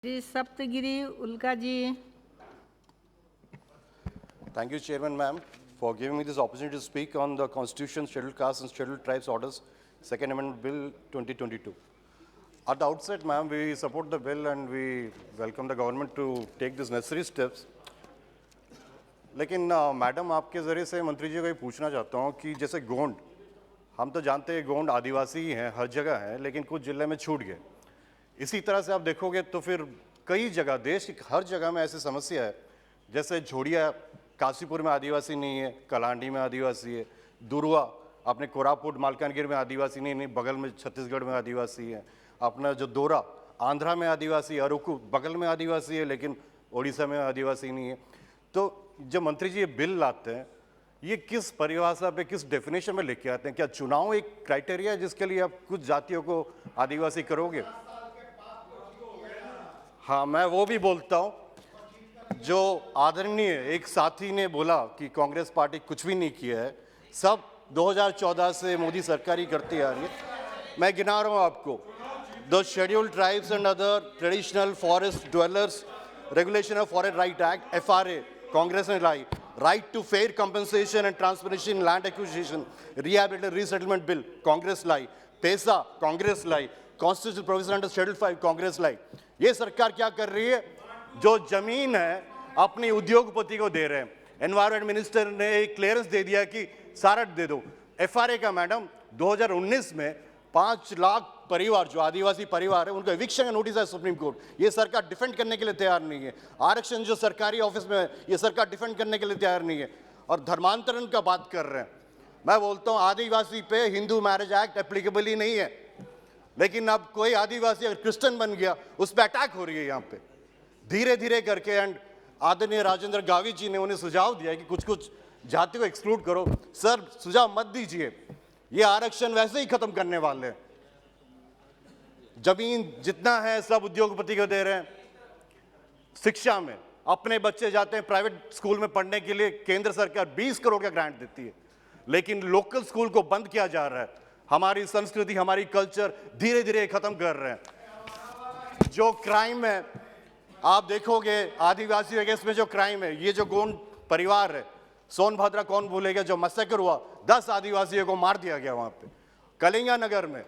श्री सप्तगिरी उल्का जी। Thank you, Chairman, ma'am, for giving me this opportunity to speak on the Constitution, Scheduled Castes and Scheduled Tribes Orders, Second Amendment Bill 2022. At the outset, ma'am, we support the bill and we welcome the government to take these necessary steps. लेकिन madam आपके ज़रिए से मंत्री जी को ये पूछना चाहता हूँ कि जैसे गोंड, हम तो जानते हैं गोंड आदिवासी ही हैं, हर जगह हैं, लेकिन कुछ जिले में छूट गए। इसी तरह से आप देखोगे तो फिर कई जगह, देश की हर जगह में ऐसी समस्या है, जैसे झोड़िया काशीपुर में आदिवासी नहीं है, कलांडी में आदिवासी है, दुरुआ अपने कोरापुट मालकानगिरी में आदिवासी नहीं, बगल में छत्तीसगढ़ में आदिवासी है, अपना जो दोरा आंध्रा में आदिवासी, अरुकु बगल में आदिवासी है, लेकिन उड़ीसा में आदिवासी नहीं है। तो जब मंत्री जी ये बिल लाते हैं, ये किस परिभाषा पे, किस डेफिनेशन में लेके आते हैं? क्या चुनाव एक क्राइटेरिया है जिसके लिए आप कुछ जातियों को आदिवासी करोगे? हाँ, मैं वो भी बोलता हूँ जो आदरणीय एक साथी ने बोला कि कांग्रेस पार्टी कुछ भी नहीं किया है, सब 2014 से मोदी सरकार ही करती आ रही है। मैं गिना रहा हूँ आपको, the scheduled tribes and other traditional forest dwellers regulation of forest right act FRA Congress ने लाई, right to fair compensation and transparency in land acquisition rehabilitation resettlement bill Congress लाई, पैसा कांग्रेस लाई, constitutional provision under schedule 5 Congress लाई। ये सरकार क्या कर रही है? जो जमीन है अपनी उद्योगपति को दे रहे हैं। एनवायरमेंट मिनिस्टर ने एक क्लियरेंस दे दिया कि सारट दे दो। FRA का मैडम 2019 में 5 लाख परिवार जो आदिवासी परिवार है उनको एविक्शन का नोटिस है सुप्रीम कोर्ट। ये सरकार डिफेंड करने के लिए तैयार नहीं है। आरक्षण जो सरकारी ऑफिस में है ये सरकार डिफेंड करने के लिए तैयार नहीं है और धर्मांतरण का बात कर रहे हैं। मैं बोलता हूँ आदिवासी पे हिंदू मैरिज एक्ट एप्लीकेबल ही नहीं है, लेकिन अब कोई आदिवासी अगर क्रिश्चियन बन गया उस पर अटैक हो रही है यहाँ पे धीरे धीरे करके। एंड आदरणीय राजेंद्र गावी जी ने उन्हें सुझाव दिया कि कुछ कुछ जाति को एक्सक्लूड करो। सर, सुझाव मत दीजिए, ये आरक्षण वैसे ही खत्म करने वाले हैं। जमीन जितना है सब उद्योगपति को दे रहे हैं। शिक्षा में अपने बच्चे जाते हैं प्राइवेट स्कूल में पढ़ने के लिए, केंद्र सरकार 20 करोड़ का ग्रांट देती है, लेकिन लोकल स्कूल को बंद किया जा रहा है। हमारी संस्कृति, हमारी कल्चर धीरे धीरे खत्म कर रहे हैं। जो क्राइम है आप देखोगे आदिवासियों के इसमें जो क्राइम है, ये जो गोंड परिवार है, सोनभद्रा कौन भूलेगा, जो मैसेकर हुआ, 10 आदिवासियों को मार दिया गया वहां पे। कलिंगा नगर में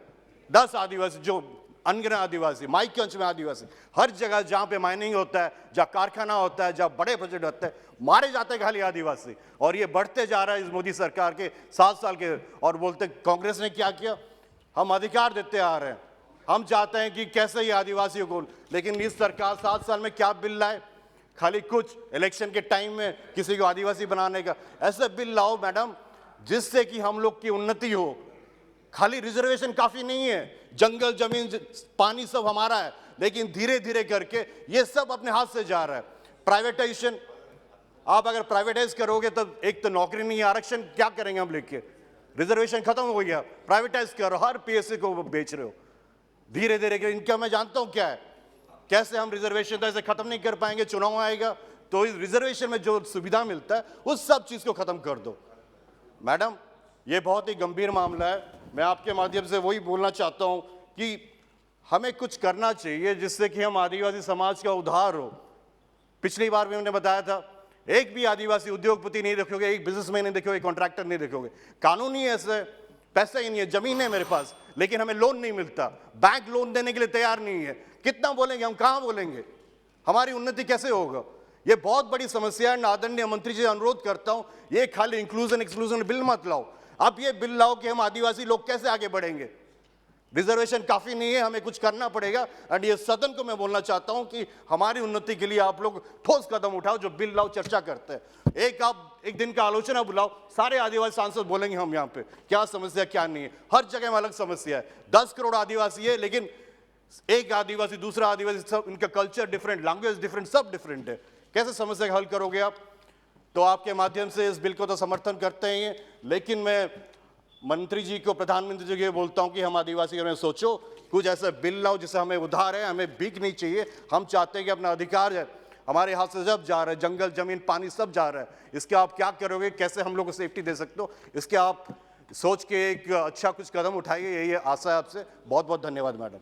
10 आदिवासी, जो अनगिनत आदिवासी, माइकंज में आदिवासी, हर जगह जहां पे माइनिंग होता है, जहां कारखाना होता है, जहां बड़े प्रोजेक्ट होते हैं, मारे जाते हैं खाली आदिवासी। और ये बढ़ते जा रहा है इस मोदी सरकार के 7 साल के। और बोलते कांग्रेस ने क्या किया? हम अधिकार देते आ रहे हैं, हम चाहते हैं कि कैसे ही आदिवासियों को, लेकिन इस सरकार 7 साल में क्या बिल लाए? खाली कुछ इलेक्शन के टाइम में किसी को आदिवासी बनाने का। ऐसे बिल लाओ मैडम जिससे कि हम लोग की उन्नति हो। खाली रिजर्वेशन काफी नहीं है, जंगल जमीन पानी सब हमारा है, लेकिन धीरे धीरे करके ये सब अपने हाथ से जा रहा है। प्राइवेटाइजेशन, आप अगर प्राइवेटाइज करोगे तो एक तो नौकरी नहीं है, आरक्षण क्या करेंगे हम लेके? रिजर्वेशन खत्म हो गया, प्राइवेटाइज करो, हर PSC को बेच रहे हो धीरे धीरे। इनका मैं जानता हूं क्या है, कैसे हम रिजर्वेशन तो ऐसे खत्म नहीं कर पाएंगे। चुनाव आएगा तो इस रिजर्वेशन में जो सुविधा मिलता है उस सब चीज को खत्म कर दो। मैडम, ये बहुत ही गंभीर मामला है। मैं आपके माध्यम से वही बोलना चाहता हूं कि हमें कुछ करना चाहिए जिससे कि हम आदिवासी समाज का उद्धार हो। पिछली बार भी हमने बताया था, एक भी आदिवासी उद्योगपति नहीं देखोगे, एक बिजनेसमैन नहीं देखोगे, कॉन्ट्रैक्टर नहीं देखोगे। कानून ही ऐसे, पैसा ही नहीं है, जमीन है मेरे पास, लेकिन हमें लोन नहीं मिलता, बैंक लोन देने के लिए तैयार नहीं है। कितना बोलेंगे हम, कहां बोलेंगे? हमारी उन्नति कैसे होगा? ये बहुत बड़ी समस्या है। आदरणीय मंत्री जी अनुरोध करता हूं, ये खाली इंक्लूजन एक्सक्लूजन बिल मत लाओ, अब ये बिल लाओ कि हम आदिवासी लोग कैसे आगे बढ़ेंगे। रिजर्वेशन काफी नहीं है, हमें कुछ करना पड़ेगा। एंड ये सदन को मैं बोलना चाहता हूं कि हमारी उन्नति के लिए आप लोग ठोस कदम उठाओ, जो बिल लाओ, चर्चा करते हैं। आप एक दिन का आलोचना बुलाओ, सारे आदिवासी सांसद बोलेंगे हम यहाँ पे क्या समस्या क्या नहीं है। हर जगह में अलग समस्या है। 10 करोड़ आदिवासी है, लेकिन एक आदिवासी दूसरा आदिवासी, सब इनका कल्चर डिफरेंट, लैंग्वेज डिफरेंट, सब डिफरेंट है। कैसे समस्या हल करोगे आप? तो आपके माध्यम से इस बिल को तो समर्थन करते हैं, लेकिन मैं मंत्री जी को, प्रधानमंत्री जी को ये बोलता हूं कि हम आदिवासी में सोचो, कुछ ऐसा बिल लाओ जिससे हमें उधार है, हमें भीख नहीं चाहिए। हम चाहते हैं कि अपना अधिकार है, हमारे हाथ से जब जा रहा है, जंगल जमीन पानी सब जा रहा है, इसके आप क्या करोगे, कैसे हम लोग को सेफ्टी दे सकते हो, इसके आप सोच के एक अच्छा कुछ कदम उठाइए। यही आशा है आपसे। बहुत बहुत धन्यवाद मैडम।